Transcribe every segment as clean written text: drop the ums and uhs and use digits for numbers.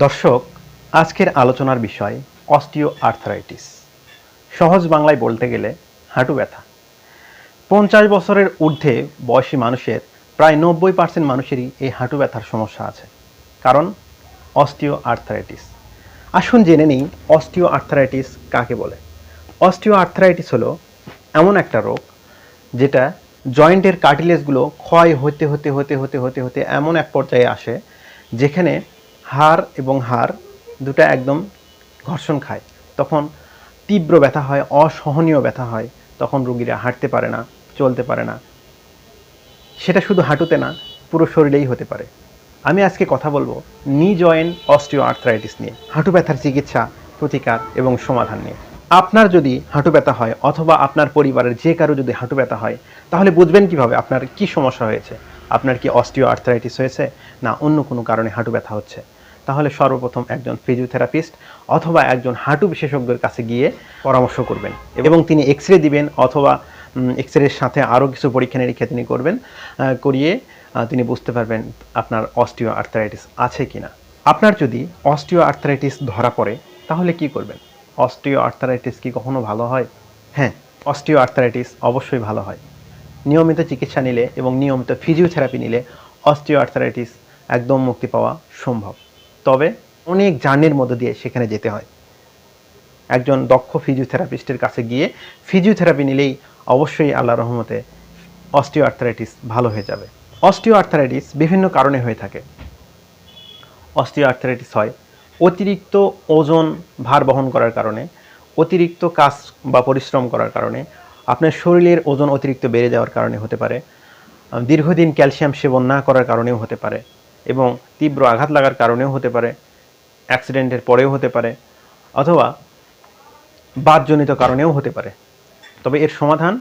দর্শক, আজকের আলোচনার বিষয় অস্টিও আর্থারাইটিস। সহজ বাংলায় বলতে গেলে হাঁটু ব্যথা। 50 বছরের ঊর্ধ্বে বয়সী মানুষের প্রায় 90% মানুষেরই এই হাঁটু ব্যথার সমস্যা আছে। কারণ অস্টিও আর্থারাইটিস। আসুন জেনে নিই অস্টিও আর্থারাইটিস কাকে বলে। অস্টিও আর্থারাইটিস হলো এমন একটা রোগ যেটা জয়েন্টের কার্টিলেজগুলো ক্ষয় হতে হতে হতে হতে হতে হতে এমন এক পর্যায়ে আসে যেখানে হাড় এবং হাড় দুটা একদম ঘর্ষণ খায়। তখন তীব্র ব্যথা হয়, অসহনীয় ব্যথা হয়। তখন রোগীরা হাঁটতে পারে না, চলতে পারে না। সেটা শুধু হাঁটুতে না, পুরো শরীরেই হতে পারে। আমি আজকে কথা বলবো নি জয়েন্ট অস্টিও আর্থ্রাইটিস নিয়ে, হাঁটু ব্যথার চিকিৎসা, প্রতিকার এবং সমাধান নিয়ে। আপনার যদি হাঁটু ব্যথা হয় অথবা আপনার পরিবারের যে কারো যদি হাঁটু ব্যথা হয়, তাহলে বুঝবেন কিভাবে আপনার কি সমস্যা হয়েছে। আপনার কি অস্টিও আর্থ্রাইটিস হয়েছে, না অন্য কোনো কারণে হাঁটু ব্যথা হচ্ছে। তাহলে সর্বপ্রথম একজন ফিজিওথেরাপিস্ট অথবা একজন হাঁটু বিশেষজ্ঞের কাছে গিয়ে পরামর্শ করবেন এবং তিনি এক্স-রে দিবেন অথবা এক্স-রের সাথে আরও কিছু পরীক্ষা নিরীক্ষা তিনি করবেন, করিয়ে তিনি বুঝতে পারবেন আপনার অস্টিও আর্থ্রাইটিস আছে কি না। আপনার যদি অস্টিও আর্থ্রাইটিস ধরা পড়ে তাহলে কি করবেন? অস্টিও আর্থ্রাইটিস কি কখনো ভালো হয়? হ্যাঁ, অস্টিও আর্থ্রাইটিস অবশ্যই ভালো হয়। নিয়মিত চিকিৎসা নিলে এবং নিয়মিত ফিজিওথেরাপি নিলে অস্টিও আর্থ্রাইটিস একদম মুক্তি পাওয়া সম্ভব। তবে অনেক জার্নির মধ্য দিয়ে সেখানে যেতে হয়। একজন দক্ষ ফিজিওথেরাপিস্টের কাছে গিয়ে ফিজিওথেরাপি নিলেই অবশ্যই আল্লাহর রহমতে অস্টিও আর্থ্রাইটিস ভালো হয়ে যাবে। অস্টিও আর্থ্রাইটিস বিভিন্ন কারণে হয়ে থাকে। অস্টিও আর্থ্রাইটিস হয় অতিরিক্ত ওজন ভার বহন করার কারণে, অতিরিক্ত কাজ বা পরিশ্রম করার কারণে, আপনার শরীরের ওজন অতিরিক্ত বেড়ে যাওয়ার কারণে হতে পারে, দীর্ঘদিন ক্যালসিয়াম সেবন না করার কারণেও হতে পারে, এবং তীব্র আঘাত লাগার কারণেও হতে পারে, অ্যাক্সিডেন্টের পরেও হতে পারে, অথবা বাতজনিত কারণেও হতে পারে। তবে এর সমাধান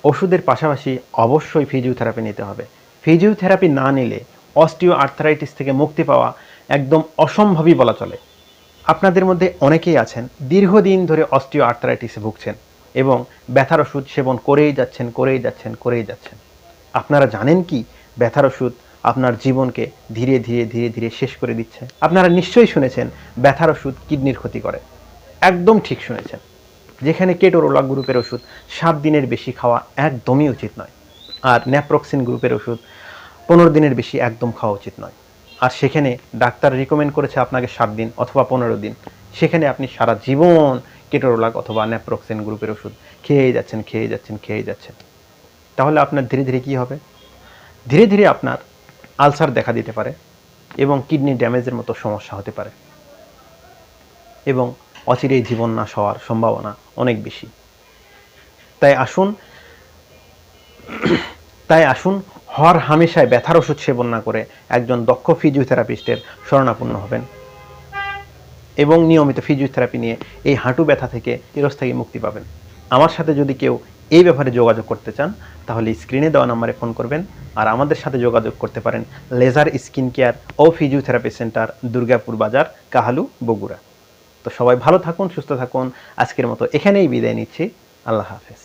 ওষুধের পাশাপাশি অবশ্যই ফিজিওথেরাপি নিতে হবে। ফিজিওথেরাপি না নিলে অস্টিও আর্থ্রাইটিস থেকে মুক্তি পাওয়া একদম অসম্ভবই বলা চলে। আপনাদের মধ্যে অনেকেই আছেন দীর্ঘদিন ধরে অস্টিও আর্থ্রাইটিসে ভুগছেন এবং ব্যথার ওষুধ সেবন করেই যাচ্ছেন। আপনারা জানেন কি ব্যথার ওষুধ আপনার জীবনকে ধীরে ধীরে ধীরে ধীরে শেষ করে দিচ্ছে? আপনারা নিশ্চয়ই শুনেছেন ব্যথার ওষুধ কিডনির ক্ষতি করে। একদম ঠিক শুনেছেন। যেখানে কেটোরোলা গ্রুপের ওষুধ 7 দিনের বেশি খাওয়া একদমই উচিত নয়, আর ন্যাপ্রক্সিন গ্রুপের ওষুধ 15 দিনের বেশি একদম খাওয়া উচিত নয়। আর সেখানে ডাক্তার রিকমেন্ড করেছে আপনাকে 7 দিন অথবা 15 দিন, সেখানে আপনি সারা জীবন কেটোরোলা অথবা ন্যাপ্রক্সিন গ্রুপের ওষুধ খেয়ে যাচ্ছেন। তাহলে আপনার ধীরে ধীরে কী হবে? ধীরে ধীরে আপনার আলসার দেখা দিতে পারে এবং কিডনি ড্যামেজের মতো সমস্যা হতে পারে, এবং অচিরেই জীবন নাশ হওয়ার সম্ভাবনা অনেক বেশি। তাই আসুন হর হামেশায় ব্যথার ওষুধ সেবন না করে একজন দক্ষ ফিজিওথেরাপিস্টের শরণাপন্ন হবেন এবং নিয়মিত ফিজিওথেরাপি নিয়ে এই হাঁটু ব্যথা থেকে চিরস্থায়ী মুক্তি পাবেন। আমার সাথে যদি কেউ এই ব্যাপারে যোগাযোগ করতে চান তাহলে স্ক্রিনে দেওয়া নম্বরে ফোন করবেন, আর আমাদের সাথে যোগাযোগ করতে পারেন লেজার স্কিন কেয়ার ও ফিজিওথেরাপি সেন্টার, দুর্গাপুর বাজার, কাহালু, বগুড়া। তো সবাই ভালো থাকুন, সুস্থ থাকুন। আজকের মতো এখানেই বিদায় নিচ্ছি। আল্লাহ হাফেজ।